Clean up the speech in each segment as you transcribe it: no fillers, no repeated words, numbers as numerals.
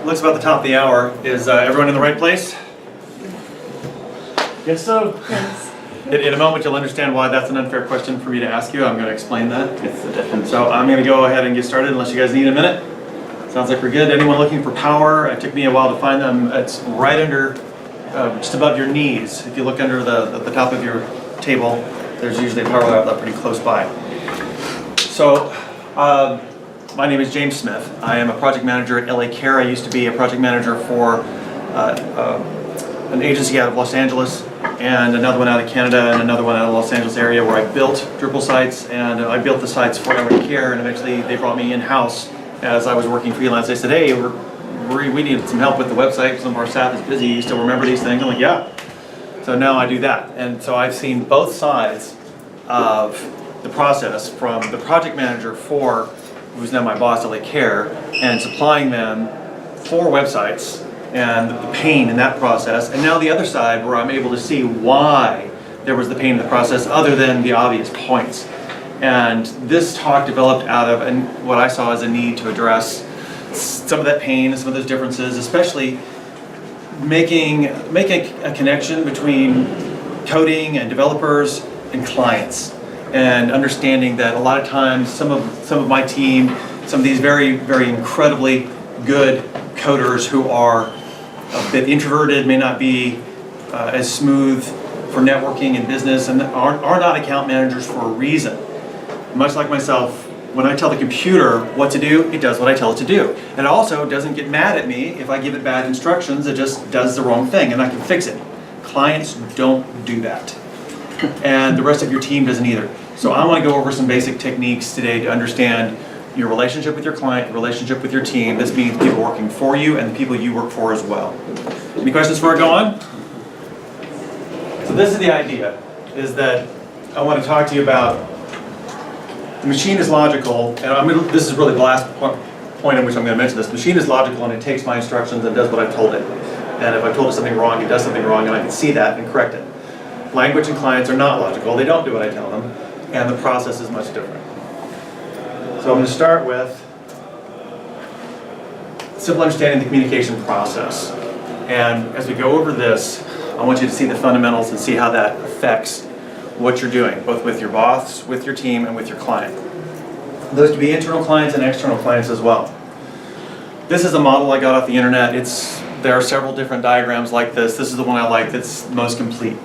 looks about the top of the hour. Is everyone in the right place? Guess so. Yes. In a moment, you'll understand why that's an unfair question for me to ask you. I'm going to explain that. It's the difference. So I'm going to go ahead and get started unless you guys need a minute. Sounds like we're good. Anyone looking for power? It took me a while to find them. It's right under, just above your knees. If you look under the top of your table, there's usually a power outlet pretty close by. So my name is James Smith. I am a project manager at LA Care. I used to be a project manager for an agency out of Los Angeles, and another one out of Canada, and another one out of the Los Angeles area, where I built Drupal sites, and I built the sites for LA Care, and eventually they brought me in-house as I was working freelance. They said, hey, we need some help with the website. Some of our staff is busy. You still remember these things? I'm like, yeah. So now I do that. And so I've seen both sides of the process, from the project manager for, who's now my boss at LA Care, and supplying them for websites, and the pain in that process, and now the other side where I'm able to see why there was the pain in the process other than the obvious points. And this talk developed out of what I saw as a need to address some of that pain and some of those differences, especially making a connection between coding and developers and clients, and understanding that a lot of times some of my team, some of these very, very incredibly good coders who are a bit introverted, may not be as smooth for networking and business, and are not account managers for a reason. Much like myself, when I tell the computer what to do, it does what I tell it to do. And it also doesn't get mad at me if I give it bad instructions. It just does the wrong thing, and I can fix it. Clients don't do that. And the rest of your team doesn't either. So I want to go over some basic techniques today to understand your relationship with your client, your relationship with your team. This means people working for you and the people you work for as well. Any questions before I go on? So this is the idea, is that I want to talk to you about the machine is logical, and this is really the last point in which I'm going to mention this. The machine is logical, and it takes my instructions and does what I've told it. And if I've told it something wrong, it does something wrong, and I can see that and correct it. Language and clients are not logical. They don't do what I tell them, and the process is much different. So I'm going to start with simple understanding the communication process. And as we go over this, I want you to see the fundamentals and see how that affects what you're doing, both with your boss, with your team, and with your client. Those could be internal clients and external clients as well. This is a model I got off the internet. There are several different diagrams like this. This is the one I like that's most complete.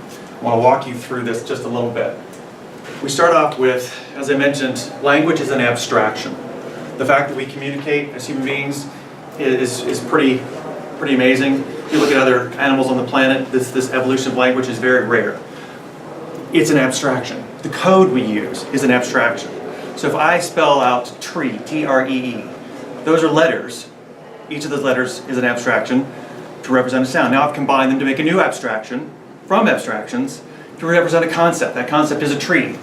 I want to walk you through this just a little bit. We start off with, as I mentioned, language is an abstraction. The fact that we communicate as human beings is pretty amazing. If you look at other animals on the planet, this evolution of language is very rare. It's an abstraction. The code we use is an abstraction. So if I spell out tree, T-R-E-E, those are letters. Each of those letters is an abstraction to represent a sound. Now I've combined them to make a new abstraction from abstractions to represent a concept. That concept is a tree.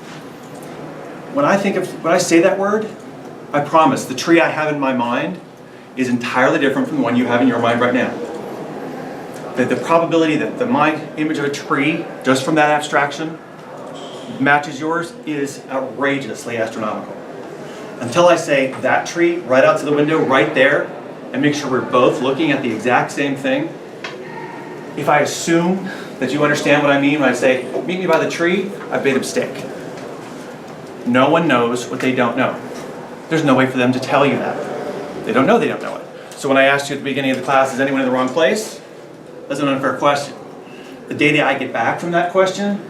When I say that word, I promise the tree I have in my mind is entirely different from the one you have in your mind right now. The probability that my image of a tree, just from that abstraction, matches yours is outrageously astronomical. Until I say that tree right out to the window, right there, and make sure we're both looking at the exact same thing, if I assume that you understand what I mean when I say, meet me by the tree, I've made a mistake. No one knows what they don't know. There's no way for them to tell you that. They don't know it. So when I asked you at the beginning of the class, is anyone in the wrong place? That's an unfair question. The data I get back from that question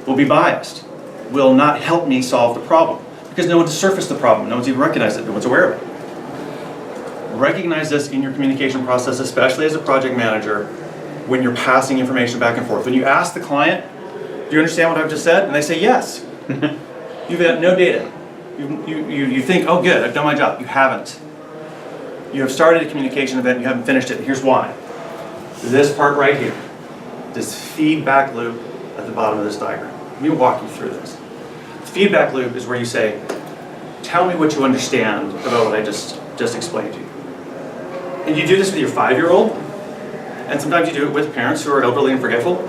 will be biased, will not help me solve the problem, because no one's surfaced the problem, no one's even recognized it, no one's aware of it. Recognize this in your communication process, especially as a project manager, when you're passing information back and forth. When you ask the client, do you understand what I've just said? And they say yes. You've got no data. You think, oh good, I've done my job. You haven't. You have started a communication event, and you haven't finished it, and here's why. This part right here, this feedback loop at the bottom of this diagram. Let me walk you through this. The feedback loop is where you say, tell me what you understand about what I just explained to you. And you do this with your 5-year-old, and sometimes you do it with parents who are elderly and forgetful.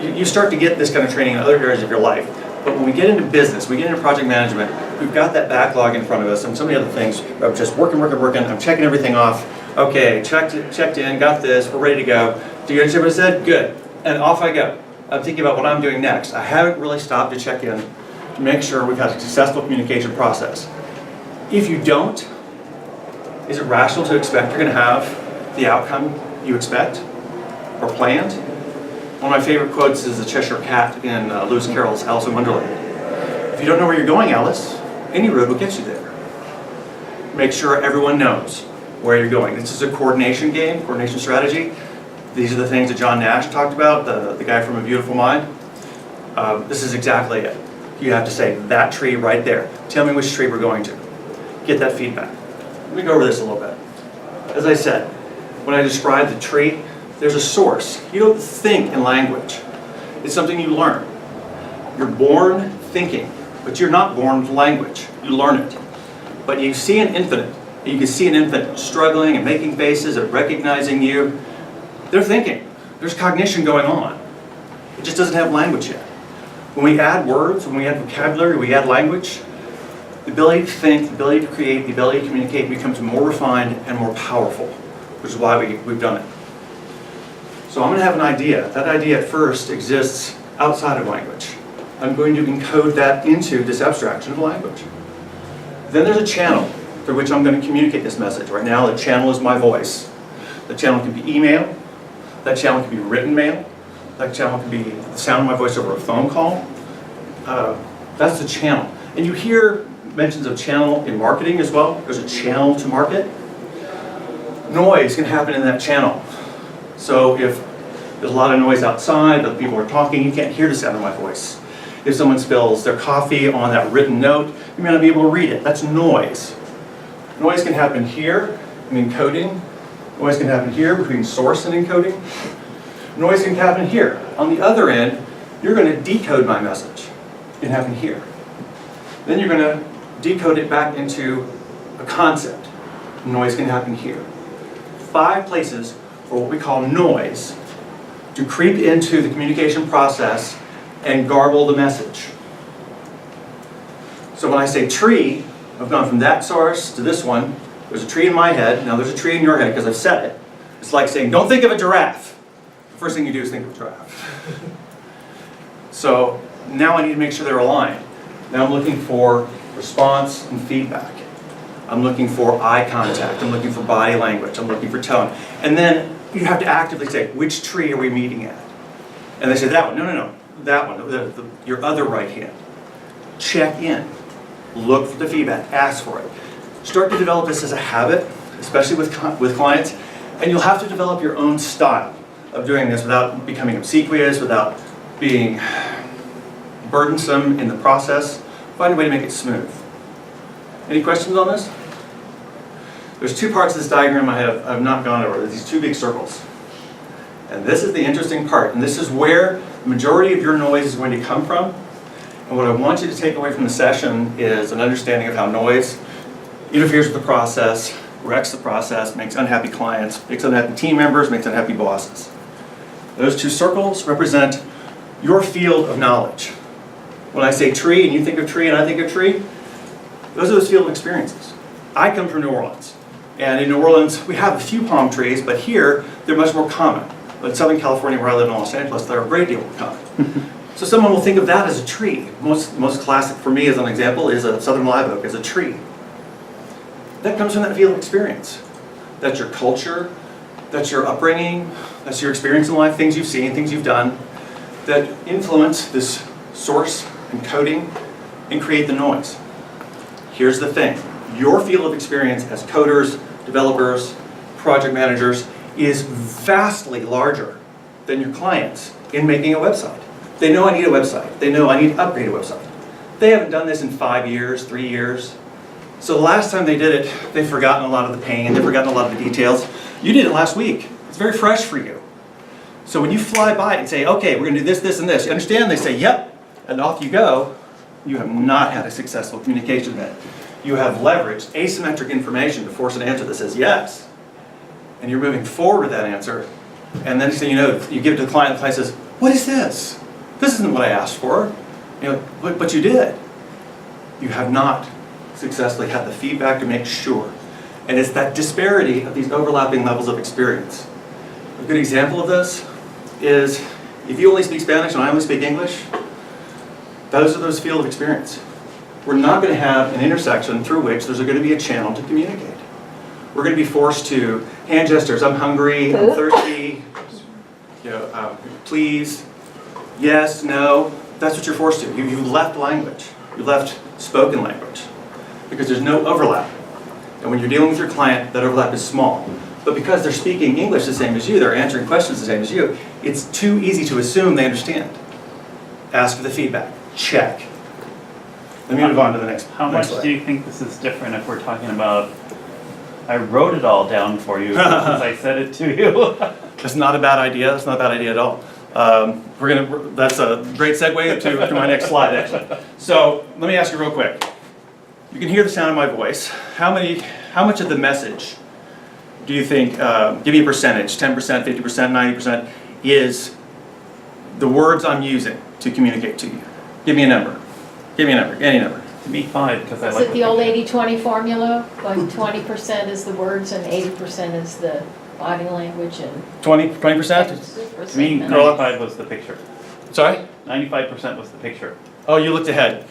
You start to get this kind of training in other areas of your life. But when we get into business, we get into project management, we've got that backlog in front of us and so many other things of just working, I'm checking everything off. Okay, checked in, got this, we're ready to go. Do you understand what I said? Good. And off I go. I'm thinking about what I'm doing next. I haven't really stopped to check in to make sure we've had a successful communication process. If you don't, is it rational to expect you're going to have the outcome you expect or planned? One of my favorite quotes is the Cheshire Cat in Lewis Carroll's Alice in Wonderland. If you don't know where you're going, Alice, any road will get you there. Make sure everyone knows where you're going. This is a coordination game, coordination strategy. These are the things that John Nash talked about, the guy from A Beautiful Mind. This is exactly it. You have to say, that tree right there. Tell me which tree we're going to. Get that feedback. Let me go over this a little bit. As I said, when I describe the tree, there's a source. You don't think in language. It's something you learn. You're born thinking, but you're not born with language. You learn it. But you see an infant. You can see an infant struggling and making faces and recognizing you. They're thinking. There's cognition going on. It just doesn't have language yet. When we add words, when we add vocabulary, we add language, the ability to think, the ability to create, the ability to communicate becomes more refined and more powerful, which is why we've done it. So I'm going to have an idea. That idea at first exists outside of language. I'm going to encode that into this abstraction of language. Then there's a channel through which I'm going to communicate this message. Right now, the channel is my voice. The channel can be email. That channel can be written mail. That channel can be the sound of my voice over a phone call. That's the channel. And you hear mentions of channel in marketing as well. There's a channel to market. Noise can happen in that channel. So if there's a lot of noise outside, other people are talking, you can't hear the sound of my voice. If someone spills their coffee on that written note, you may not be able to read it. That's noise. Noise can happen here in encoding. Noise can happen here between source and encoding. Noise can happen here. On the other end, you're going to decode my message. It can happen here. Then you're going to decode it back into a concept. Noise can happen here. 5 places for what we call noise to creep into the communication process and garble the message. So when I say tree, I've gone from that source to this one. There's a tree in my head. Now there's a tree in your head because I've said it. It's like saying, don't think of a giraffe. The first thing you do is think of a giraffe. So now I need to make sure they're aligned. Now I'm looking for response and feedback. I'm looking for eye contact. I'm looking for body language. I'm looking for tone. And then you have to actively say, which tree are we meeting at? And they say, that one. No. That one, your other right hand. Check in. Look for the feedback. Ask for it. Start to develop this as a habit, especially with clients. And you'll have to develop your own style of doing this without becoming obsequious, without being burdensome in the process. Find a way to make it smooth. Any questions on this? There's 2 parts of this diagram I've not gone over. There's these 2 big circles. And this is the interesting part. And this is where the majority of your noise is going to come from. And what I want you to take away from the session is an understanding of how noise interferes with the process, wrecks the process, makes unhappy clients, makes unhappy team members, makes unhappy bosses. Those 2 circles represent your field of knowledge. When I say tree and you think of tree and I think of tree, those are those field of experiences. I come from New Orleans. And in New Orleans, we have a few palm trees, but here, they're much more common. But in Southern California, where I live in Los Angeles, they're a great deal more common. So someone will think of that as a tree. Most classic for me as an example is a southern live oak as a tree. That comes from that field of experience. That's your culture, that's your upbringing, that's your experience in life, things you've seen, things you've done, that influence this source and coding and create the noise. Here's the thing. Your field of experience as coders, developers, project managers is vastly larger than your clients in making a website. They know I need a website. They know I need to upgrade a website. They haven't done this in 5 years, 3 years. So the last time they did it, they've forgotten a lot of the pain, they've forgotten a lot of the details. You did it last week. It's very fresh for you. So when you fly by and say, okay, we're going to do this, this, and this, you understand? They say, yep, and off you go. You have not had a successful communication event. You have leveraged asymmetric information to force an answer that says yes. And you're moving forward with that answer. And then you know, you give it to the client says, what is this? This isn't what I asked for. You know, but you did. You have not successfully had the feedback to make sure. And it's that disparity of these overlapping levels of experience. A good example of this is if you only speak Spanish and I only speak English, those fields of experience. We're not going to have an intersection through which there's going to be a channel to communicate. We're going to be forced to hand gestures. I'm hungry, I'm thirsty, please, yes, no. That's what you're forced to. You left language. You left spoken language because there's no overlap. And when you're dealing with your client, that overlap is small. But because they're speaking English the same as you, they're answering questions the same as you, it's too easy to assume they understand. Ask for the feedback. Check. Let me move on to the next. How much do you think this is different if we're talking about, I wrote it all down for you because I said it to you? That's not a bad idea. That's not a bad idea at all. That's a great segue to my next slide, actually. So let me ask you real quick. You can hear the sound of my voice. How much of the message do you think, give me a percentage, 10%, 50%, 90%, is the words I'm using to communicate to you? Give me a number. Give me a number, any number. To be 5, because I Is like it the old 80-20 formula? Like 20% is the words and 80% is the body language and... 20%? To me, 95 was the picture. Sorry? 95% was the picture. Oh, you looked ahead.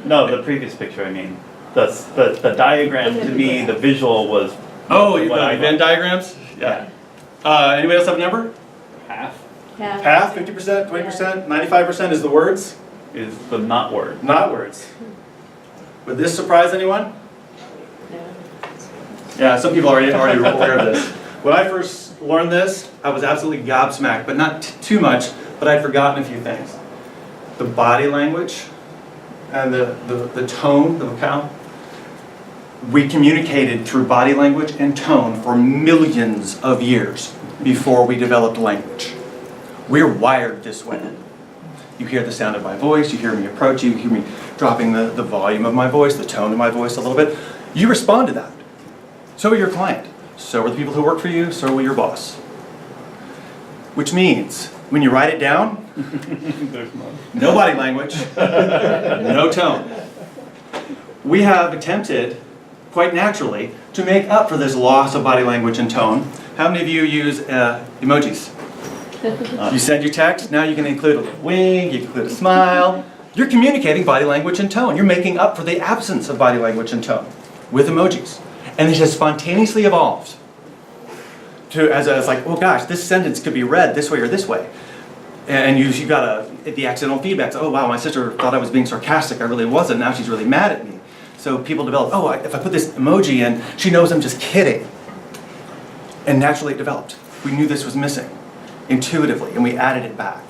No, the previous picture, I mean. The diagram, to me, the visual was... Oh, the Venn diagrams? Yeah. Anybody else have a number? Half Half, 50%, 20%, 95% is the words? is the not word. Not words. Would this surprise anyone? Yeah, some people already aware of this. When I first learned this, I was absolutely gobsmacked, but not too much, but I'd forgotten a few things. The body language and the tone, the vocab. We communicated through body language and tone for millions of years before we developed language. We're wired this way. You hear the sound of my voice, you hear me approach you hear me dropping the volume of my voice, the tone of my voice a little bit. You respond to that. So will your client. So are the people who work for you, so will your boss. Which means, when you write it down, no body language, no tone. We have attempted, quite naturally, to make up for this loss of body language and tone. How many of you use emojis? You send your text, now you can include a little wink, you can include a smile. You're communicating body language and tone. You're making up for the absence of body language and tone with emojis. And it has spontaneously evolved to, as like, oh gosh, this sentence could be read this way or this way. And you got the accidental feedback. So, oh wow, my sister thought I was being sarcastic. I really wasn't. Now she's really mad at me. So people develop, oh, if I put this emoji in, she knows I'm just kidding. And naturally it developed. We knew this was missing intuitively, and we added it back.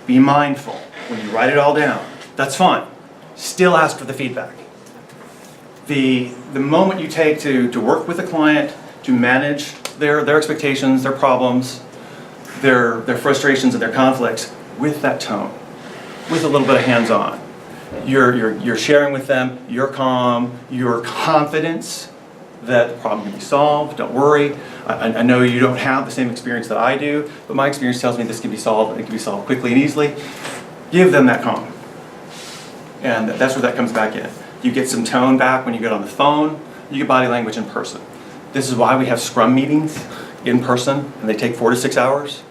Be mindful when you write it all down. That's fine. Still ask for the feedback. The moment you take to work with a client, to manage their expectations, their problems, their frustrations and their conflicts with that tone, with a little bit of hands-on. You're sharing with them your calm, your confidence that the problem can be solved. Don't worry. I know you don't have the same experience that I do, but my experience tells me this can be solved, and it can be solved quickly and easily. Give them that calm. And that's where that comes back in. You get some tone back when you get on the phone, you get body language in person. This is why we have scrum meetings in person, and they take 4 to 6 hours.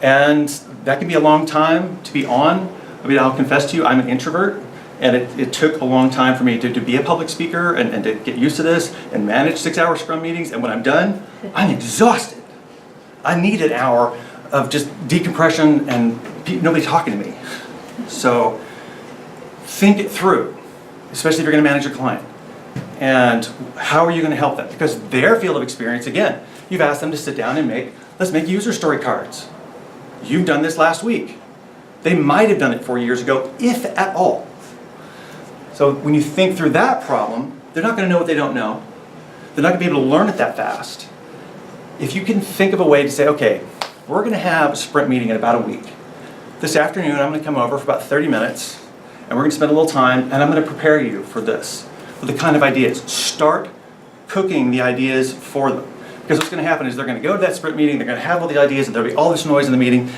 And that can be a long time to be on. I mean, I'll confess to you, I'm an introvert, and it took a long time for me to be a public speaker and to get used to this and manage 6-hour scrum meetings. And when I'm done, I'm exhausted. I need an hour of just decompression and nobody talking to me. So think it through, especially if you're going to manage a client. And how are you going to help them? Because their field of experience, again, you've asked them to sit down and let's make user story cards. You've done this last week. They might have done it 4 years ago, if at all. So when you think through that problem, they're not going to know what they don't know. They're not going to be able to learn it that fast. If you can think of a way to say, okay, we're going to have a sprint meeting in about a week. This afternoon, I'm going to come over for about 30 minutes, and we're going to spend a little time, and I'm going to prepare you for this, for the kind of ideas. Start cooking the ideas for them. Because what's going to happen is they're going to go to that sprint meeting, they're going to have all the ideas, and there'll be all this noise in the meeting,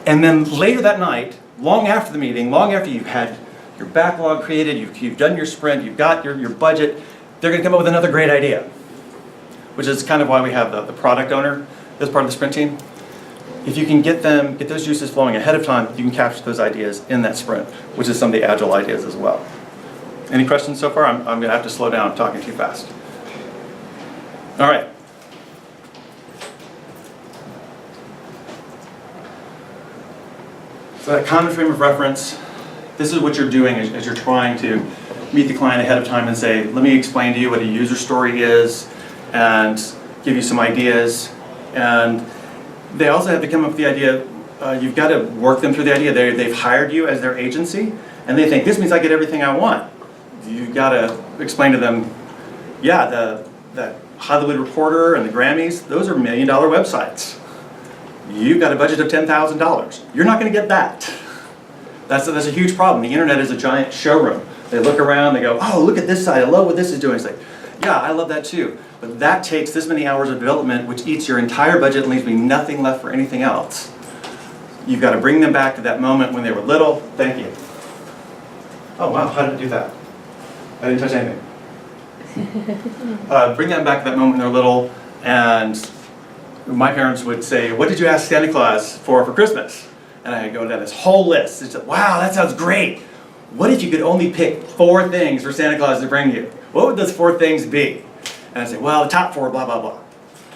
and then later that night, long after the meeting, long after you've had your backlog created, you've done your sprint, you've got your budget, they're going to come up with another great idea, which is kind of why we have the product owner as part of the sprint team. If you can get those juices flowing ahead of time, you can capture those ideas in that sprint, which is some of the agile ideas as well. Any questions so far? I'm going to have to slow down, I'm talking too fast. All right. So that common frame of reference, this is what you're doing as you're trying to meet the client ahead of time and say, let me explain to you what a user story is and give you some ideas. And they also have to come up with the idea, you've got to work them through the idea. They've hired you as their agency, and they think, this means I get everything I want. You've got to explain to them, yeah, the Hollywood Reporter and the Grammys, those are $1 million websites. You've got a budget of $10,000. You're not going to get that. That's a huge problem. The internet is a giant showroom. They look around, they go, oh, look at this site, I love what this is doing. It's like, yeah, I love that too. But that takes this many hours of development, which eats your entire budget and leaves me nothing left for anything else. You've got to bring them back to that moment when they were little. Thank you. Oh, wow, how did I do that? I didn't touch anything. Bring them back to that moment when they're little, and my parents would say, what did you ask Santa Claus for Christmas? And I'd go down this whole list. It's like, wow, that sounds great. What if you could only pick 4 things for Santa Claus to bring you? What would those 4 things be? And I'd say, well, the top 4, blah, blah, blah.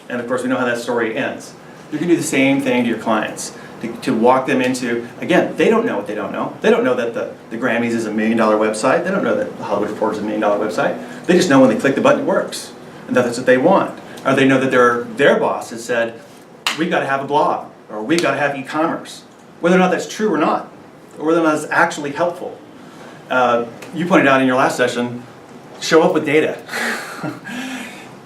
And of course, we know how that story ends. You can do the same thing to your clients, to walk them into, again, they don't know what they don't know. They don't know that the Grammys is a $1 million website. They don't know that the Hollywood Reporter is a $1 million website. They just know when they click the button, it works. And that's what they want. Or they know that their boss has said, we've got to have a blog, or we've got to have e-commerce. Whether or not that's true or not, or whether or not it's actually helpful. You pointed out in your last session, show up with data.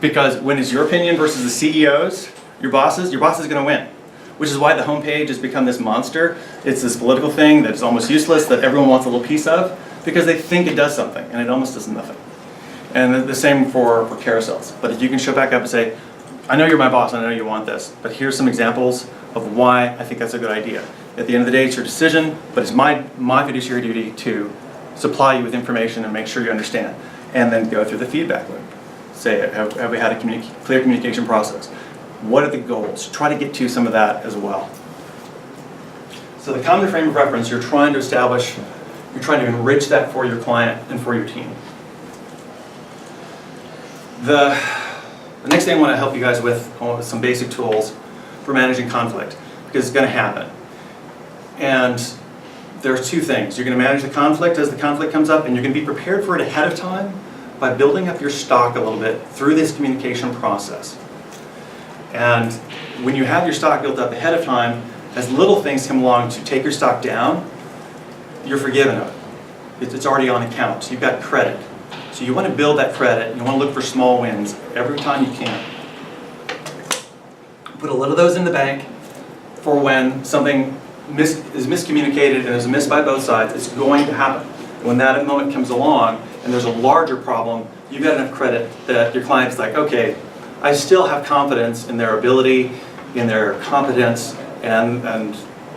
Because when it's your opinion versus the CEO's, your boss is going to win. Which is why the homepage has become this monster. It's this political thing that's almost useless, that everyone wants a little piece of, because they think it does something, and it almost does nothing. And the same for carousels. But if you can show back up and say, I know you're my boss, I know you want this, but here's some examples of why I think that's a good idea. At the end of the day, it's your decision, but it's my fiduciary duty to supply you with information and make sure you understand. And then go through the feedback loop. Say, have we had a clear communication process? What are the goals? Try to get to some of that as well. So the common frame of reference, you're trying to establish, you're trying to enrich that for your client and for your team. The next thing I want to help you guys with some basic tools for managing conflict, because it's going to happen. And there's 2 things. You're going to manage the conflict as the conflict comes up, and you're going to be prepared for it ahead of time by building up your stock a little bit through this communication process. And when you have your stock built up ahead of time, as little things come along to take your stock down, you're forgiven of it. It's already on account. So you've got credit. So you want to build that credit. You want to look for small wins every time you can. Put a little of those in the bank for when something is miscommunicated and is missed by both sides. It's going to happen. When that moment comes along and there's a larger problem, you've got enough credit that your client's like, okay, I still have confidence in their ability, in their competence, and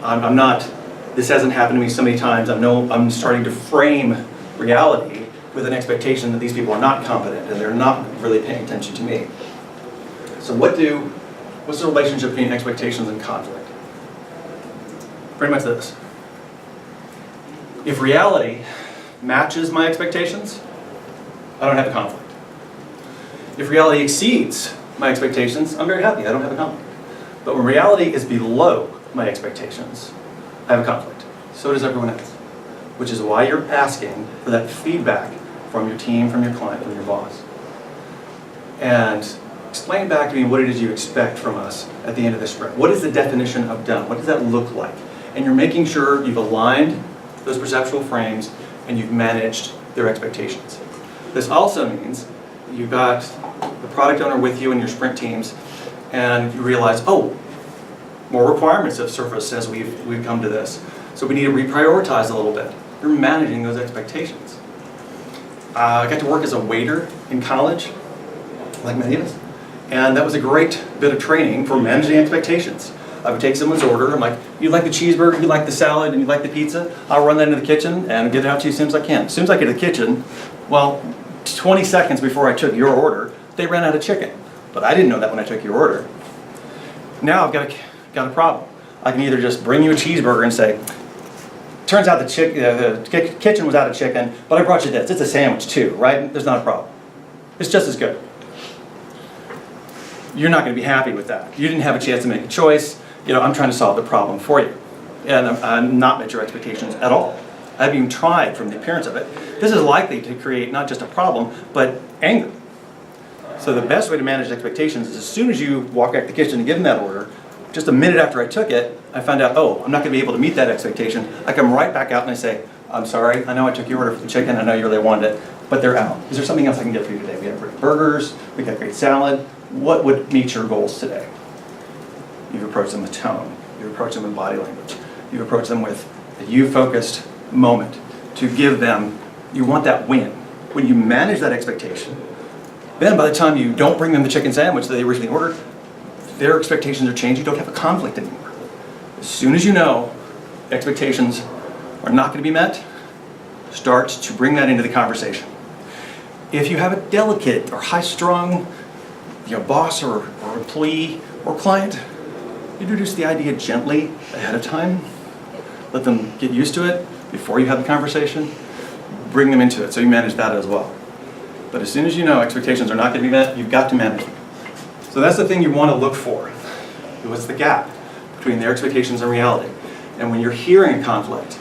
I'm not, this hasn't happened to me so many times, I'm starting to frame reality with an expectation that these people are not competent and they're not really paying attention to me. So what's the relationship between expectations and conflict? Pretty much this. If reality matches my expectations, I don't have a conflict. If reality exceeds my expectations, I'm very happy, I don't have a conflict. But when reality is below my expectations, I have a conflict. So does everyone else. Which is why you're asking for that feedback from your team, from your client, from your boss. And explain back to me what it is you expect from us at the end of the sprint. What is the definition of done? What does that look like? And you're making sure you've aligned those perceptual frames and you've managed their expectations. This also means you've got the product owner with you in your sprint teams, and you realize, oh, more requirements have surfaced as we've come to this. So we need to reprioritize a little bit. You're managing those expectations. I got to work as a waiter in college, like many of us, and that was a great bit of training for managing expectations. I would take someone's order, I'm like, you like the cheeseburger, you like the salad, and you like the pizza? I'll run that into the kitchen and get it out to you as soon as I can. As soon as I get to the kitchen, well, 20 seconds before I took your order, they ran out of chicken. But I didn't know that when I took your order. Now I've got a problem. I can either just bring you a cheeseburger and say, turns out the kitchen was out of chicken, but I brought you this. It's a sandwich too, right? There's not a problem. It's just as good. You're not going to be happy with that. You didn't have a chance to make a choice. I'm trying to solve the problem for you. And I'm not met your expectations at all. I haven't even tried from the appearance of it. This is likely to create not just a problem, but anger. So the best way to manage expectations is as soon as you walk back to the kitchen and give them that order, just a minute after I took it, I found out, oh, I'm not going to be able to meet that expectation. I come right back out and I say, I'm sorry, I know I took your order for the chicken, I know you really wanted it, but they're out. Is there something else I can get for you today? We have great burgers, we got great salad. What would meet your goals today? You've approached them with tone. You've approached them with body language. You've approached them with a you-focused moment to give them, you want that win. When you manage that expectation, then by the time you don't bring them the chicken sandwich that they originally ordered, their expectations are changed. You don't have a conflict anymore. As soon as you know expectations are not going to be met, start to bring that into the conversation. If you have a delicate or high-strung boss or employee or client, introduce the idea gently ahead of time. Let them get used to it before you have the conversation. Bring them into it so you manage that as well. But as soon as you know expectations are not going to be met, you've got to manage them. So that's the thing you want to look for. What's the gap between their expectations and reality? And when you're hearing a conflict,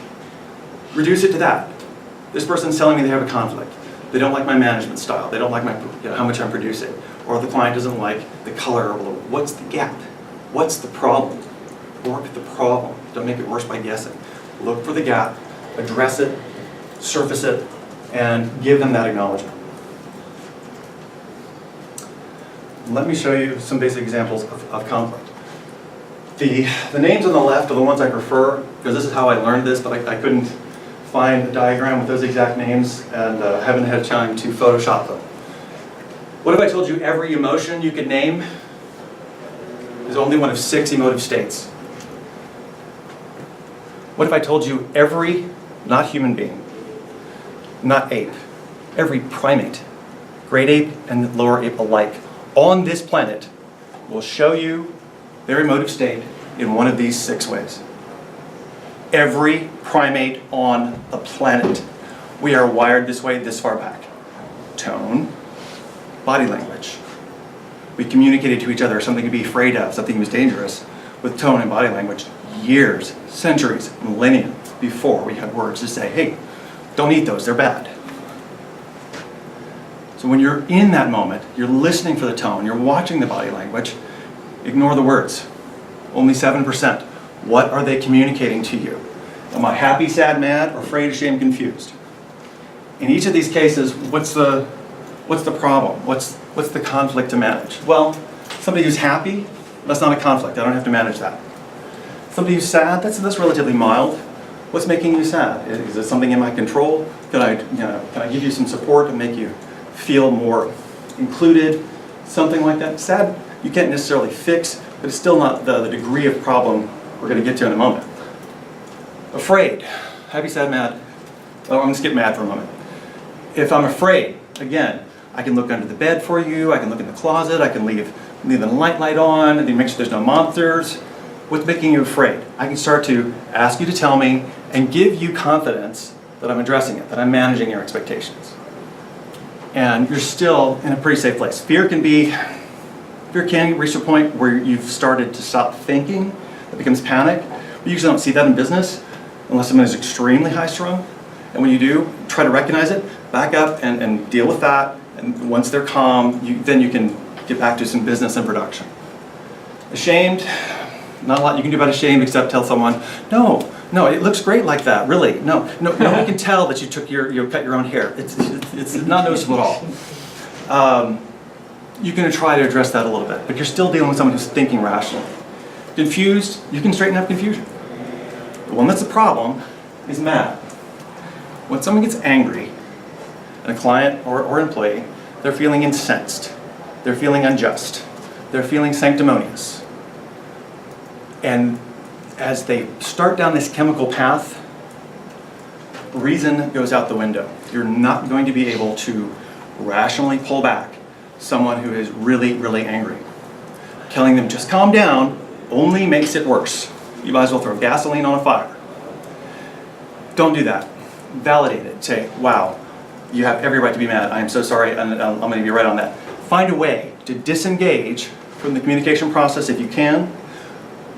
reduce it to that. This person's telling me they have a conflict. They don't like my management style. They don't like how much I'm producing. Or the client doesn't like the color. What's the gap? What's the problem? Work the problem. Don't make it worse by guessing. Look for the gap, address it, surface it, and give them that acknowledgement. Let me show you some basic examples of conflict. The names on the left are the ones I prefer, because this is how I learned this, but I couldn't find a diagram with those exact names, and haven't had time to Photoshop them. What if I told you every emotion you could name is only one of 6 emotive states? What if I told you every, not human being, not ape, every primate, great ape and lower ape alike, on this planet will show you their emotive state in one of these 6 ways. Every primate on the planet. We are wired this way this far back. Tone, body language. We communicated to each other something to be afraid of, something that was dangerous, with tone and body language years, centuries, millennia before we had words to say, hey, don't eat those, they're bad. So when you're in that moment, you're listening for the tone, you're watching the body language, ignore the words. Only 7%. What are they communicating to you? Am I happy, sad, mad, or afraid, ashamed, confused? In each of these cases, what's the problem? What's the conflict to manage? Well, somebody who's happy, that's not a conflict. I don't have to manage that. Somebody who's sad, that's relatively mild. What's making you sad? Is it something in my control? Can I give you some support and make you feel more included? Something like that. Sad, you can't necessarily fix, but it's still not the degree of problem we're going to get to in a moment. Afraid, happy, sad, mad. Oh, I'm going to skip mad for a moment. If I'm afraid, again, I can look under the bed for you, I can look in the closet, I can leave the light on, and make sure there's no monsters. What's making you afraid? I can start to ask you to tell me and give you confidence that I'm addressing it, that I'm managing your expectations. And you're still in a pretty safe place. Fear can reach a point where you've started to stop thinking. It becomes panic. We usually don't see that in business unless someone is extremely high-strung. And when you do, try to recognize it, back up and deal with that. And once they're calm, then you can get back to some business and production. Ashamed, not a lot you can do about ashamed except tell someone, no, it looks great like that, really. No one can tell that you cut your own hair. It's not noticeable at all. You can try to address that a little bit, but you're still dealing with someone who's thinking rationally. Confused, you can straighten up confusion. The one that's a problem is mad. When someone gets angry, and a client or employee, they're feeling incensed, they're feeling unjust, they're feeling sanctimonious. And as they start down this chemical path, reason goes out the window. You're not going to be able to rationally pull back someone who is really, really angry. Telling them just calm down only makes it worse. You might as well throw gasoline on a fire. Don't do that. Validate it. Say, wow, you have every right to be mad. I am so sorry, and I'm going to be right on that. Find a way to disengage from the communication process if you can,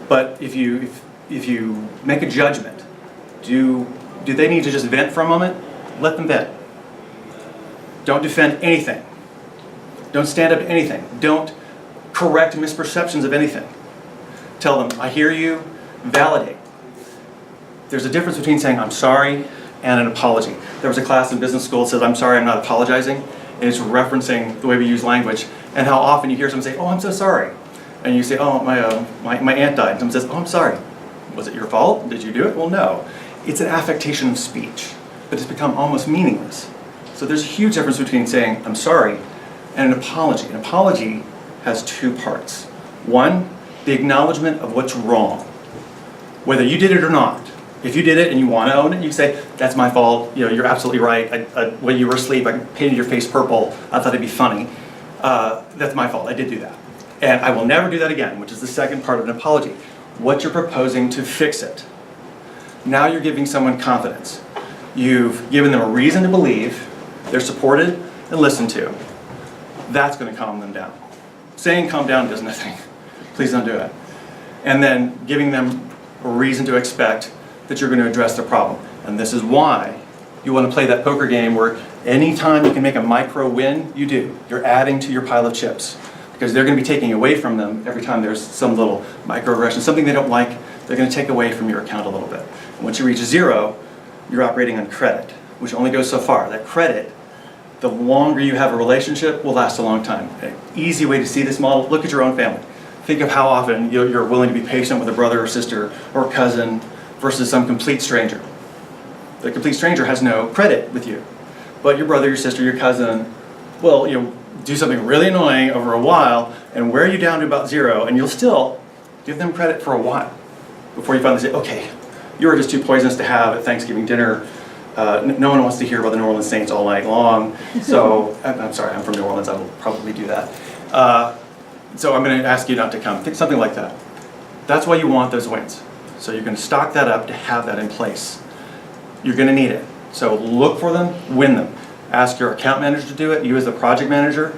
but if you make a judgment, do they need to just vent for a moment? Let them vent. Don't defend anything. Don't stand up to anything. Don't correct misperceptions of anything. Tell them, I hear you, validate. There's a difference between saying I'm sorry and an apology. There was a class in business school that says, I'm sorry, I'm not apologizing. And it's referencing the way we use language and how often you hear someone say, oh, I'm so sorry. And you say, oh, my aunt died. And someone says, oh, I'm sorry. Was it your fault? Did you do it? Well, no. It's an affectation of speech, but it's become almost meaningless. So there's a huge difference between saying I'm sorry and an apology. An apology has two parts. One, the acknowledgement of what's wrong, whether you did it or not. If you did it and you want to own it, you say, that's my fault, you're absolutely right. When you were asleep, I painted your face purple. I thought it'd be funny. That's my fault, I did do that. And I will never do that again, which is the second part of an apology. What you're proposing to fix it. Now you're giving someone confidence. You've given them a reason to believe they're supported and listened to. That's going to calm them down. Saying calm down does nothing. Please don't do it. And then giving them a reason to expect that you're going to address the problem. And this is why you want to play that poker game where anytime you can make a micro win, you do. You're adding to your pile of chips. Because they're going to be taking away from them every time there's some little microaggression, something they don't like, they're going to take away from your account a little bit. And once you reach 0, you're operating on credit, which only goes so far. That credit, the longer you have a relationship, will last a long time. An easy way to see this model, look at your own family. Think of how often you're willing to be patient with a brother or sister or cousin versus some complete stranger. The complete stranger has no credit with you. But your brother, your sister, your cousin will do something really annoying over a while and wear you down to about 0, and you'll still give them credit for a while before you finally say, okay, you were just too poisonous to have at Thanksgiving dinner. No one wants to hear about the New Orleans Saints all night long. So, I'm sorry, I'm from New Orleans, I will probably do that. So I'm going to ask you not to come. Think something like that. That's why you want those wins. So you're going to stock that up to have that in place. You're going to need it. So look for them, win them. Ask your account manager to do it. You as the project manager,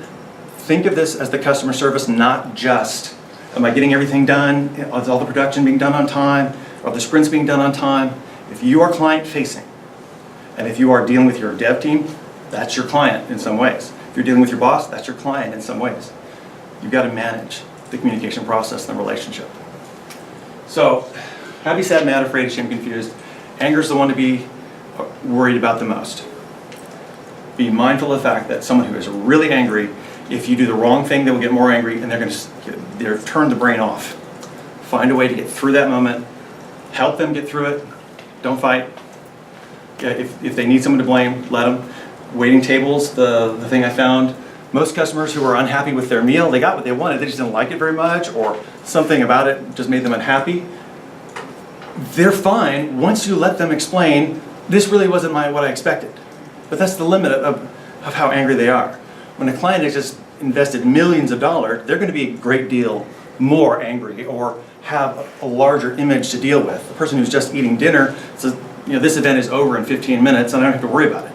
think of this as the customer service, not just, am I getting everything done? Is all the production being done on time? Are the sprints being done on time? If you are client facing, and if you are dealing with your dev team, that's your client in some ways. If you're dealing with your boss, that's your client in some ways. You've got to manage the communication process and the relationship. So, happy, sad, mad, afraid, ashamed, confused. Anger is the one to be worried about the most. Be mindful of the fact that someone who is really angry, if you do the wrong thing, they will get more angry and they're turn the brain off. Find a way to get through that moment. Help them get through it. Don't fight. If they need someone to blame, let them. Waiting tables, the thing I found, most customers who were unhappy with their meal, they got what they wanted, they just didn't like it very much, or something about it just made them unhappy. They're fine once you let them explain, this really wasn't what I expected. But that's the limit of how angry they are. When a client has just invested millions of dollars, they're going to be a great deal more angry or have a larger image to deal with. The person who's just eating dinner says, this event is over in 15 minutes and I don't have to worry about it.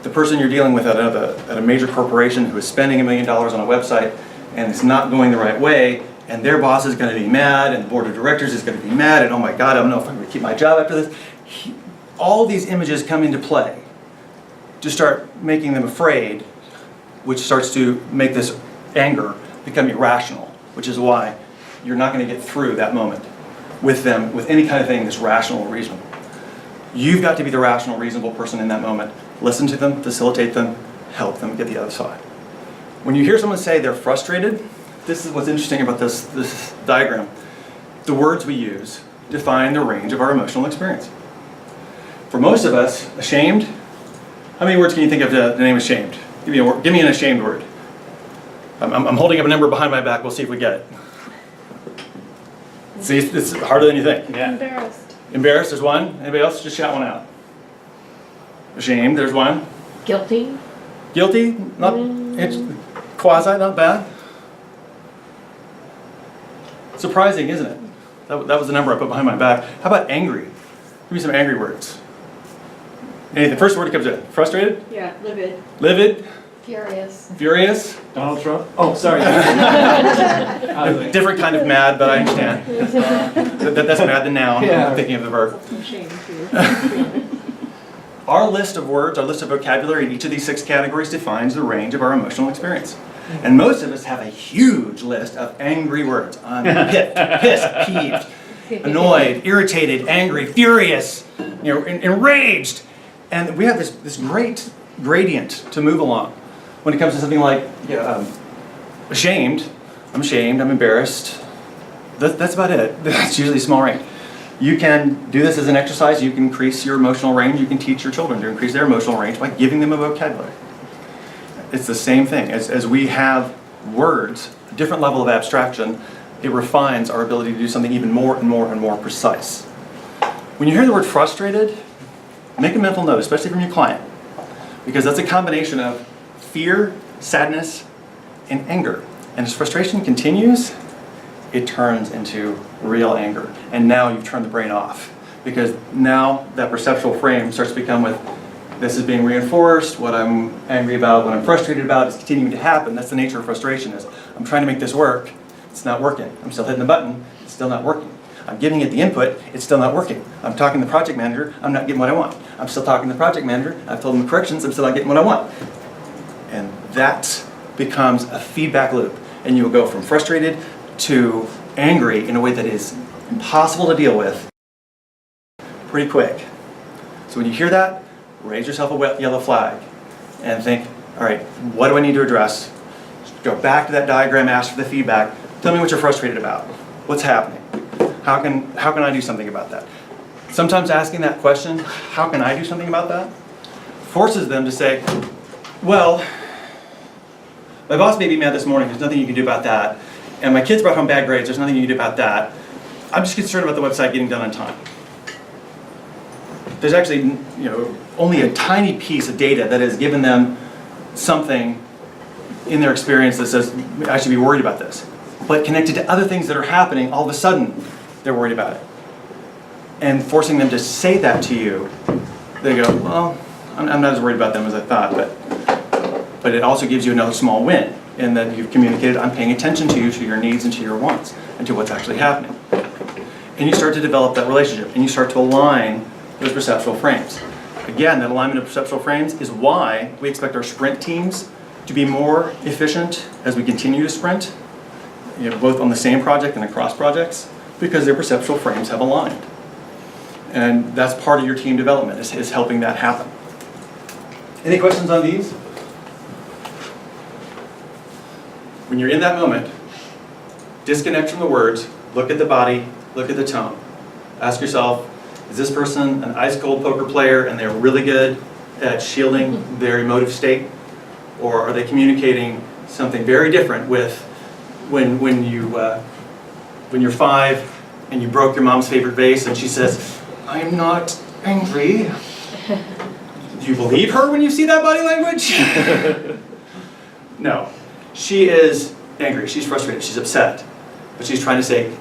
The person you're dealing with at a major corporation who is spending $1 million on a website and it's not going the right way, and their boss is going to be mad and the board of directors is going to be mad and oh my God, I don't know if I'm going to keep my job after this. All these images come into play to start making them afraid, which starts to make this anger become irrational, which is why you're not going to get through that moment with them with any kind of thing that's rational or reasonable. You've got to be the rational, reasonable person in that moment. Listen to them, facilitate them, help them get the other side. When you hear someone say they're frustrated, this is what's interesting about this diagram. The words we use define the range of our emotional experience. For most of us, ashamed, how many words can you think of the name ashamed? Give me an ashamed word. I'm holding up a number behind my back, we'll see if we get it. See, it's harder than you think. Yeah. Embarrassed. Embarrassed, there's one. Anybody else? Just shout one out. Ashamed, there's one. Guilty. Guilty? Not, it's quasi, not bad. Surprising, isn't it? That was the number I put behind my back. How about angry? Give me some angry words. The first word that comes in. Frustrated? Yeah, livid. Livid? Furious. Furious? Donald Trump? Oh, sorry. Different kind of mad, but I understand. That's mad the noun. Yeah. I'm thinking of the verb. Shame too. Our list of words, our list of vocabulary in each of these 6 categories defines the range of our emotional experience. And most of us have a huge list of angry words. I'm pissed, peeved, annoyed, irritated, angry, furious, enraged. And we have this great gradient to move along. When it comes to something like ashamed, I'm embarrassed. That's about it. That's usually a small range. You can do this as an exercise. You can increase your emotional range. You can teach your children to increase their emotional range by giving them a vocabulary. It's the same thing. As we have words, a different level of abstraction, it refines our ability to do something even more and more and more precise. When you hear the word frustrated, make a mental note, especially from your client, because that's a combination of fear, sadness, and anger. And as frustration continues, it turns into real anger. And now you've turned the brain off, because now that perceptual frame starts to become with, this is being reinforced, what I'm angry about, what I'm frustrated about is continuing to happen. That's the nature of frustration, is I'm trying to make this work, it's not working. I'm still hitting the button, it's still not working. I'm giving it the input, it's still not working. I'm talking to the project manager, I'm not getting what I want. I'm still talking to the project manager, I've told him the corrections, I'm still not getting what I want. And that becomes a feedback loop. And you will go from frustrated to angry in a way that is impossible to deal with pretty quick. So when you hear that, raise yourself a yellow flag and think, all right, what do I need to address? Go back to that diagram, ask for the feedback. Tell me what you're frustrated about. What's happening? How can I do something about that? Sometimes asking that question, how can I do something about that, forces them to say, well, my boss made me mad this morning, there's nothing you can do about that. And my kids brought home bad grades, there's nothing you can do about that. I'm just concerned about the website getting done on time. There's actually, only a tiny piece of data that has given them something in their experience that says, I should be worried about this. But connected to other things that are happening, all of a sudden, they're worried about it. And forcing them to say that to you, they go, well, I'm not as worried about them as I thought, but it also gives you another small win in that you've communicated, I'm paying attention to you, to your needs and to your wants, and to what's actually happening. And you start to develop that relationship, and you start to align those perceptual frames. Again, that alignment of perceptual frames is why we expect our sprint teams to be more efficient as we continue to sprint, both on the same project and across projects, because their perceptual frames have aligned. And that's part of your team development, is helping that happen. Any questions on these? When you're in that moment, disconnect from the words, look at the body, look at the tone. Ask yourself, is this person an ice-cold poker player and they're really good at shielding their emotive state? Or are they communicating something very different with when you're 5 and you broke your mom's favorite vase and she says, I'm not angry. Do you believe her when you see that body language? No. She is angry, she's frustrated, she's upset. But she's trying to say,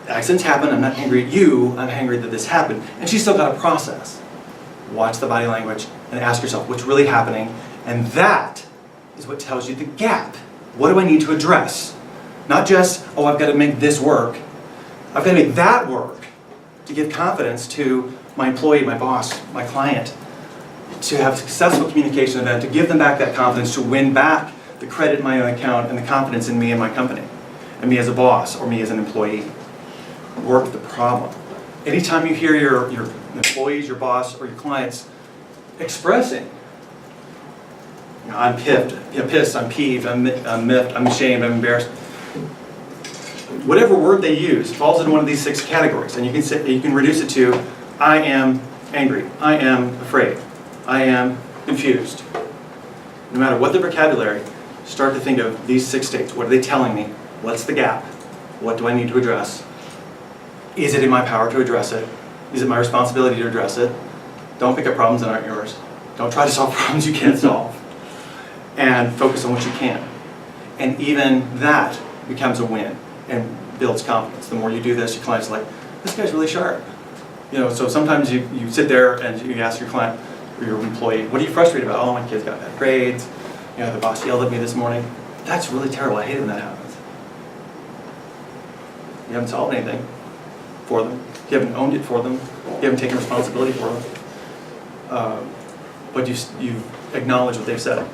accidents happen, I'm not angry at you, I'm angry that this happened. And she's still got a process. Watch the body language and ask yourself what's really happening. And that is what tells you the gap. What do I need to address? Not just, oh, I've got to make this work. I've got to make that work to give confidence to my employee, my boss, my client, to have a successful communication event, to give them back that confidence, to win back the credit in my own account and the confidence in me and my company, and me as a boss or me as an employee. Work the problem. Anytime you hear your employees, your boss, or your clients expressing, I'm pissed, I'm peeved, I'm miffed, I'm ashamed, I'm embarrassed. Whatever word they use falls into one of these 6 categories, and you can reduce it to, I am angry, I am afraid, I am confused. No matter what the vocabulary, start to think of these 6 states. What are they telling me? What's the gap? What do I need to address? Is it in my power to address it? Is it my responsibility to address it? Don't pick up problems that aren't yours. Don't try to solve problems you can't solve. and focus on what you can. And even that becomes a win and builds confidence. The more you do this, your client's like, this guy's really sharp. You know, so sometimes you sit there and you ask your client or your employee, what are you frustrated about? Oh, my kid's got bad grades. You know, the boss yelled at me this morning. That's really terrible. I hate it when that happens. You haven't solved anything for them. You haven't owned it for them. You haven't taken responsibility for them. But you've acknowledged what they've said,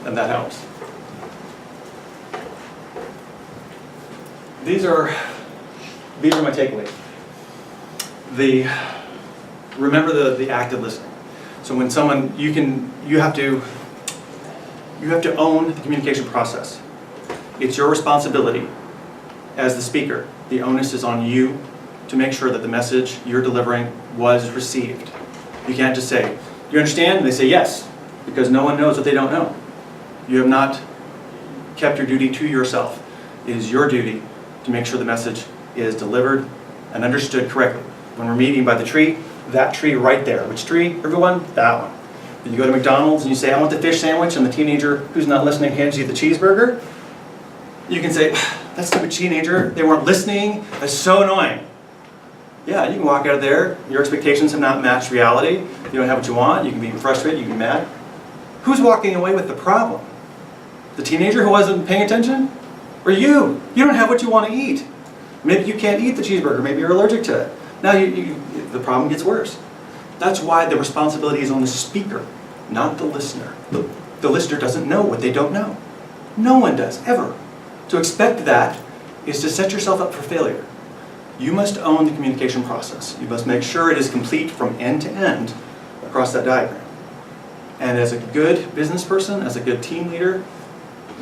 and that helps. These are my takeaways. Remember the active listening. So when someone, you have to own the communication process. It's your responsibility as the speaker. The onus is on you to make sure that the message you're delivering was received. You can't just say, "Do you understand?" And they say yes, because no one knows what they don't know. You have not kept your duty to yourself. It is your duty to make sure the message is delivered and understood correctly. When we're meeting by the tree, that tree right there. Which tree, everyone? That one. When you go to McDonald's and you say, "I want the fish sandwich," and the teenager who's not listening hands you the cheeseburger, you can say, "That stupid teenager, they weren't listening, that's so annoying." Yeah, you can walk out of there, your expectations have not matched reality, you don't have what you want, you can be frustrated, you can be mad. Who's walking away with the problem? The teenager who wasn't paying attention? Or you? You don't have what you want to eat. Maybe you can't eat the cheeseburger, maybe you're allergic to it. Now the problem gets worse. That's why the responsibility is on the speaker, not the listener. The listener doesn't know what they don't know. No one does, ever. To expect that is to set yourself up for failure. You must own the communication process. You must make sure it is complete from end to end across that diagram. And as a good business person, as a good team leader,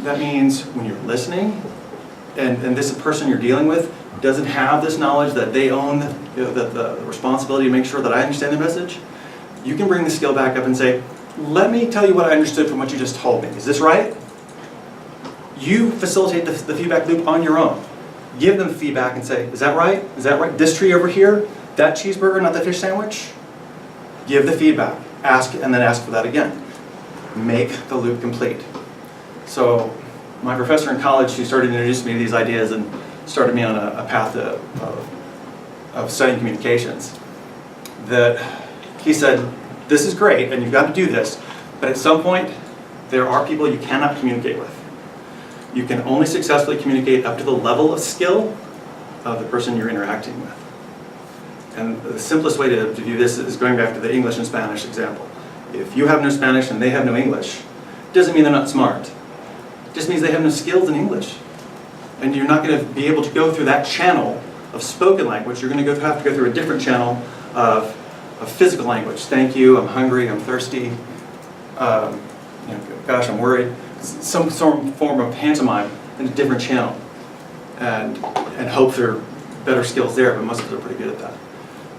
that means when you're listening, and this person you're dealing with doesn't have this knowledge that they own the responsibility to make sure that I understand the message, you can bring the skill back up and say, "Let me tell you what I understood from what you just told me. Is this right?" You facilitate the feedback loop on your own. Give them feedback and say, "Is that right? Is that right? This tree over here? That cheeseburger, not the fish sandwich?" Give the feedback. Ask, and then ask for that again. Make the loop complete. So my professor in college, who started to introduce me to these ideas and started me on a path of studying communications, that he said, "This is great, and you've got to do this, but at some point, there are people you cannot communicate with. You can only successfully communicate up to the level of skill of the person you're interacting with." And the simplest way to view this is going back to the English and Spanish example. If you have no Spanish and they have no English, it doesn't mean they're not smart. It just means they have no skills in English. And you're not going to be able to go through that channel of spoken language. You're going to have to go through a different channel of physical language. Thank you, I'm hungry, I'm thirsty, gosh, I'm worried. Some form of pantomime in a different channel. And hope there are better skills there, but most of us are pretty good at that.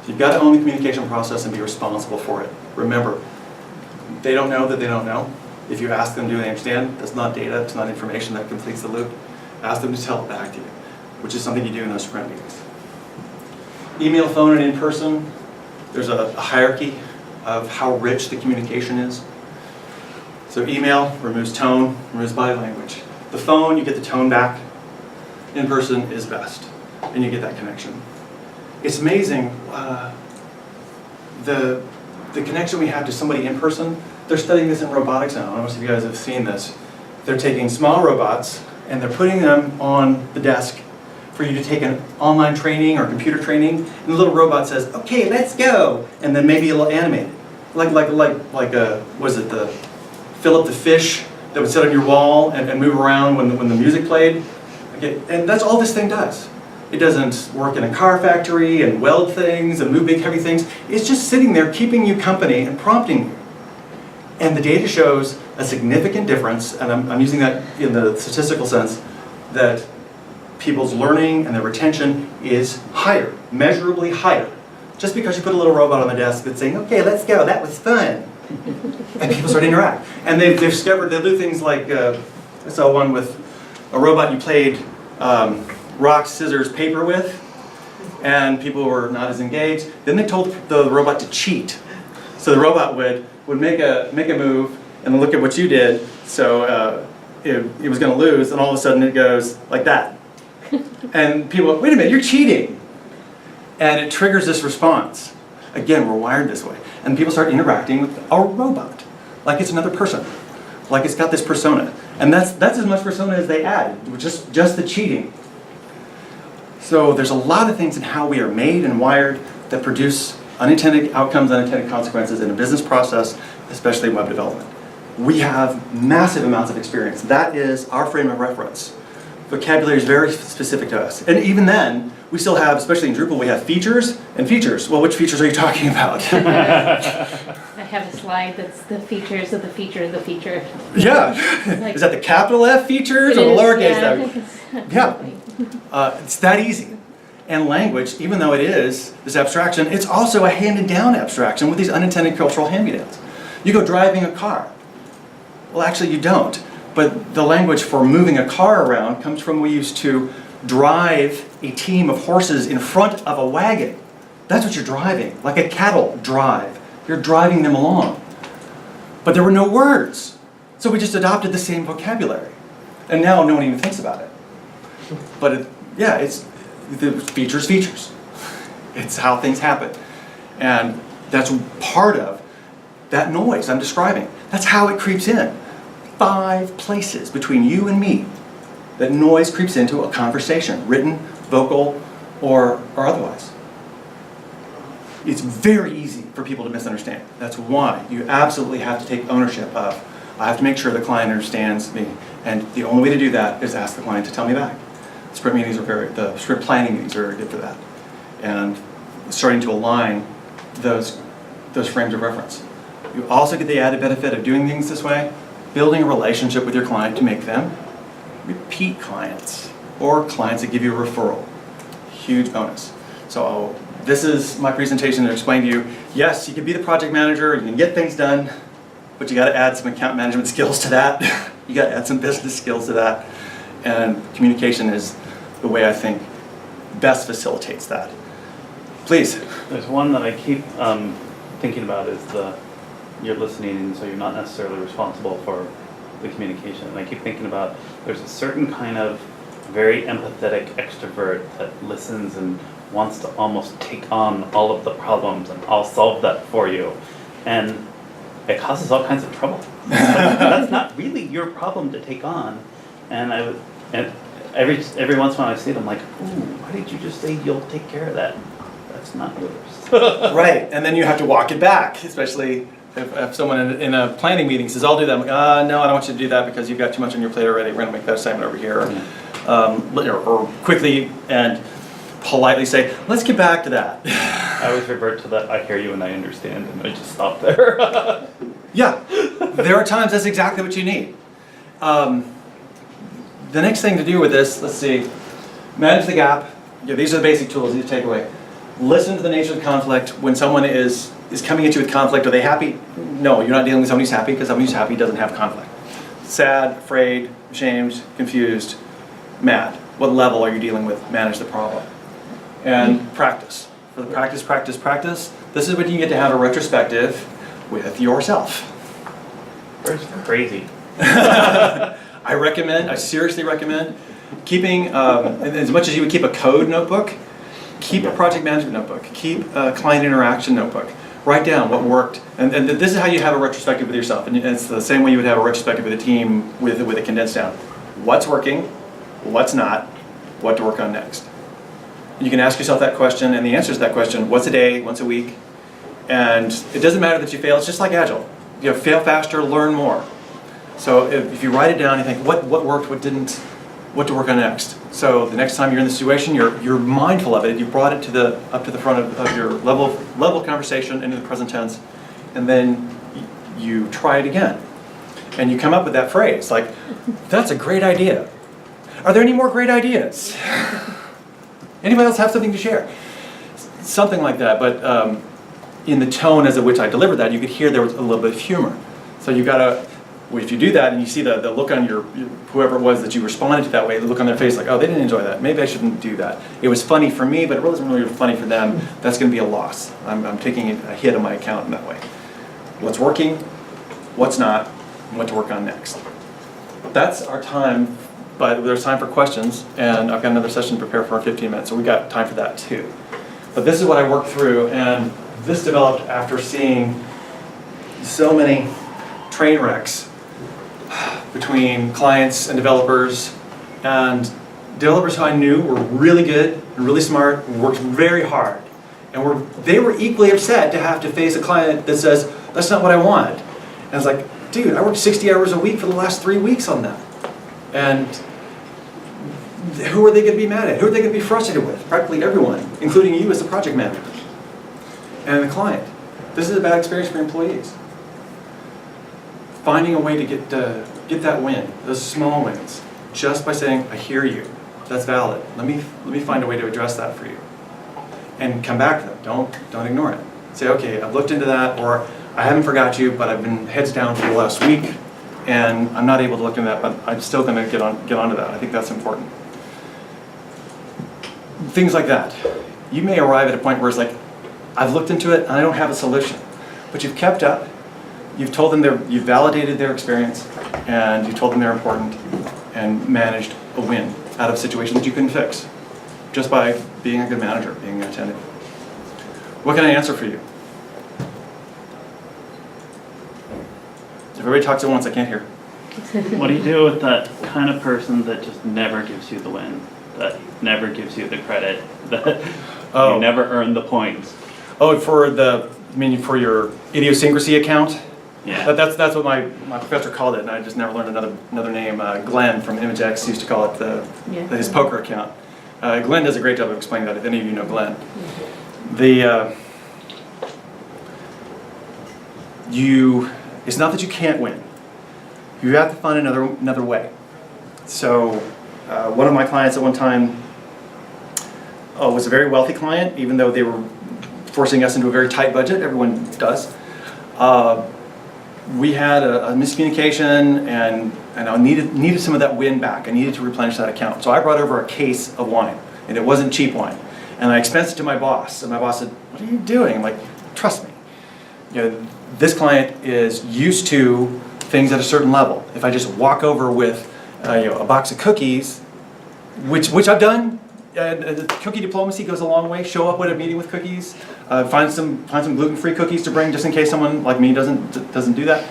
So you've got to own the communication process and be responsible for it. Remember, they don't know that they don't know. If you ask them, do they understand? That's not data, it's not information that completes the loop. Ask them to tell it back to you, which is something you do in those sprint meetings. Email, phone, and in person, there's a hierarchy of how rich the communication is. So email removes tone, removes body language. The phone, you get the tone back. In person is best, and you get that connection. It's amazing, the connection we have to somebody in person. They're studying this in robotics now. I don't know if you guys have seen this. They're taking small robots and they're putting them on the desk for you to take an online training or computer training. And the little robot says, "Okay, let's go," and then maybe it'll animate it, like was it the Philip the fish that would sit on your wall and move around when the music played? Okay, and that's all this thing does. It doesn't work in a car factory and weld things and move big heavy things. It's just sitting there keeping you company and prompting you. And the data shows a significant difference, and I'm using that in the statistical sense, that people's learning and their retention is higher, measurably higher. Just because you put a little robot on the desk that's saying, "Okay, let's go, that was fun." And people start to interact. And they've discovered, they'll do things like, I saw one with a robot you played rock, scissors, paper with, and people were not as engaged. Then they told the robot to cheat. So the robot would make a move and look at what you did, So it was going to lose, and all of a sudden it goes like that. And people go, wait a minute, you're cheating. And it triggers this response. Again, we're wired this way. And people start interacting with a robot, like it's another person, like it's got this persona. And that's as much persona as they add, just the cheating. So there's a lot of things in how we are made and wired that produce unintended outcomes, unintended consequences in a business process, especially in web development. We have massive amounts of experience. That is our frame of reference. Vocabulary is very specific to us. And even then, we still have, especially in Drupal, we have features and features. Well, which features are you talking about? I have a slide that's the features of the feature of the feature. Yeah. Like, is that the capital F features it or the is, lowercase F? yeah. Yeah. It's that easy. And language, even though it is this abstraction, it's also a handed-down abstraction with these unintended cultural hand-me-downs. You go driving a car. Well, actually, you don't. But the language for moving a car around comes from we used to drive a team of horses in front of a wagon. That's what you're driving, like a cattle drive. You're driving them along. But there were no words. So we just adopted the same vocabulary. And now no one even thinks about it. But it's the features. It's how things happen. And that's part of that noise I'm describing. That's how it creeps in. 5 places between you and me that noise creeps into a conversation, written, vocal, or otherwise. It's very easy for people to misunderstand. That's why you absolutely have to take ownership of, I have to make sure the client understands me. And the only way to do that is ask the client to tell me back. The sprint planning meetings are very good for that. And starting to align those frames of reference. You also get the added benefit of doing things this way, building a relationship with your client to make them repeat clients or clients that give you a referral. Huge bonus. So this is my presentation to explain to you, yes, you can be the project manager, you can get things done, but you got to add some account management skills to that. You got to add some business skills to that. And communication is the way I think best facilitates that. Please. There's one that I keep thinking about is you're listening, so you're not necessarily responsible for the communication. And I keep thinking about there's a certain kind of very empathetic extrovert that listens and wants to almost take on all of the problems and I'll solve that for you. And it causes all kinds of trouble. That's not really your problem to take on. And every once in a while I see it, I'm like, ooh, why did you just say you'll take care of that? That's not yours. Right, and then you have to walk it back, especially if someone in a planning meeting says, I'll do that. I'm like, no, I don't want you to do that because you've got too much on your plate already. We're going to make that assignment over here. Or quickly and politely say, let's get back to that. I always revert to that, I hear you and I understand, and I just stop there. Yeah, there are times that's exactly what you need. The next thing to do with this, let's see, manage the gap. Yeah, these are the basic tools you take away. Listen to the nature of the conflict. When someone is coming at you with conflict, are they happy? No, you're not dealing with somebody who's happy because somebody who's happy doesn't have conflict. Sad, afraid, ashamed, confused, mad. What level are you dealing with? Manage the problem. And practice. For the practice, this is when you get to have a retrospective with yourself. It's crazy. I seriously recommend keeping, as much as you would keep a code notebook, keep a project management notebook, keep a client interaction notebook. Write down what worked, and this is how you have a retrospective with yourself, and it's the same way you would have a retrospective with a team with it condensed down. What's working, what's not, what to work on next. You can ask yourself that question, and the answer to that question, once a day, once a week, and it doesn't matter that you fail, it's just like Agile. You know, fail faster, learn more. So if you write it down, you think, what worked, what didn't, what to work on next. So the next time you're in the situation, you're mindful of it. You brought it up to the front of your level of conversation into the present tense, and then you try it again. And you come up with that phrase, like, that's a great idea. Are there any more great ideas? Anybody else have something to share? Something like that, but in the tone as of which I delivered that, you could hear there was a little bit of humor. So you gotta, if you do that and you see the look on your whoever it was that you responded to that way, the look on their face like, oh, they didn't enjoy that. Maybe I shouldn't do that. It was funny for me, but it wasn't really funny for them. That's going to be a loss. I'm taking a hit on my account in that way. What's working, what's not, and what to work on next. that's our time, but there's time for questions, and I've got another session prepared for 15 minutes, so we got time for that too. But this is what I worked through, and this developed after seeing so many train wrecks between clients and developers who I knew were really good and really smart, worked very hard, and they were equally upset to have to face a client that says, that's not what I want. And it's like, dude, I worked 60 hours a week for the last 3 weeks on that. And who are they going to be mad at? Who are they going to be frustrated with? Practically everyone, including you as the project manager and the client. This is a bad experience for employees. Finding a way to get that win, those small wins, just by saying, I hear you, that's valid. Let me find a way to address that for you. And come back to them, don't ignore it. Say, okay, I've looked into that, or I haven't forgot you, but I've been heads down for the last week, and I'm not able to look into that, but I'm still going to get onto that. I think that's important. Things like that. You may arrive at a point where it's like, I've looked into it and I don't have a solution, but you've kept up. You've told them you've validated their experience, and you've told them they're important, and managed a win out of a situation that you couldn't fix, just by being a good manager, being attentive. What can I answer for you? If everybody talks at once, I can't hear. What do you do with that kind of person that just never gives you the win, that never gives you the credit, that you never earn the points? Oh, for your idiosyncrasy account? Yeah. That's what my professor called it, and I just never learned another name. Glenn from ImageX used to call it his poker account. Glenn does a great job of explaining that, if any of you know Glenn. It's not that you can't win. You have to find another way. So one of my clients at one time was a very wealthy client, even though they were forcing us into a very tight budget. Everyone does. We had a miscommunication, and I needed some of that win back. I needed to replenish that account. So I brought over a case of wine, and it wasn't cheap wine. And I expensed it to my boss, and my boss said, what are you doing? I'm like, trust me. This client is used to things at a certain level. If I just walk over with a box of cookies, which I've done, cookie diplomacy goes a long way. Show up at a meeting with cookies. Find some gluten-free cookies to bring, just in case someone like me doesn't do that.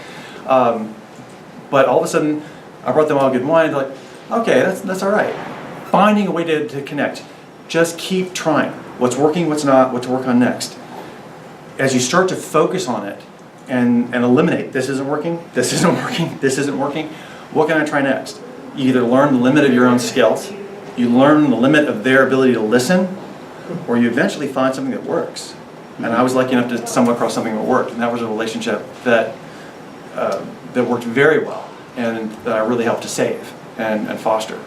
But all of a sudden, I brought them all good wine. They're like, okay, that's all right. Finding a way to connect. Just keep trying. What's working, what's not, what to work on next. As you start to focus on it and eliminate, this isn't working, this isn't working, this isn't working, what can I try next? You either learn the limit of your own skills, you learn the limit of their ability to listen, or you eventually find something that works. And I was lucky enough to stumble across something that worked, and that was a relationship that worked very well, and that I really helped to save and foster.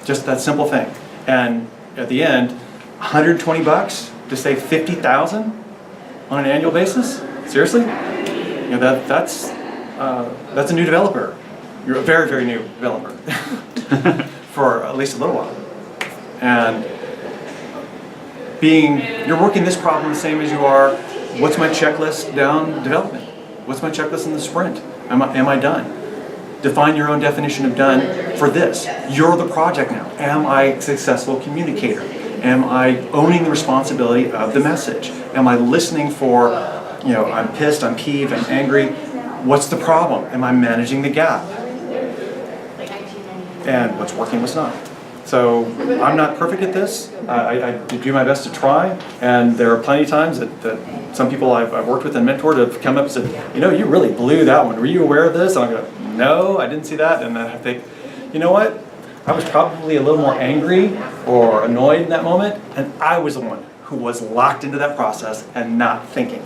Just that simple thing. And at the end, $120 to save $50,000 on an annual basis? Seriously? That's a new developer. You're a very, very new developer for at least a little while. And you're working this problem the same as you are, what's my checklist down development? What's my checklist in the sprint? Am I done? Define your own definition of done for this. You're the project now. Am I a successful communicator? Am I owning the responsibility of the message? Am I listening for, I'm pissed, I'm peeved, I'm angry. What's the problem? Am I managing the gap? And what's working, what's not. So I'm not perfect at this. I do my best to try, and there are plenty of times that some people I've worked with and mentored have come up and said, you really blew that one. Were you aware of this? And I go, no, I didn't see that. And then I think, you know what? I was probably a little more angry or annoyed in that moment, and I was the one who was locked into that process and not thinking.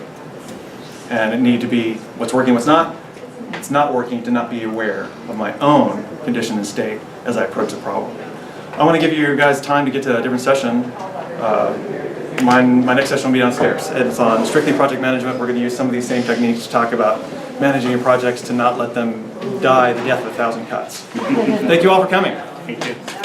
And it needed to be what's working, what's not. It's not working to not be aware of my own condition and state as I approach the problem. I want to give you guys time to get to a different session. My next session will be downstairs. It's on strictly project management. We're going to use some of these same techniques to talk about managing your projects to not let them die the death of 1,000 cuts. Thank you all for coming. Thank you.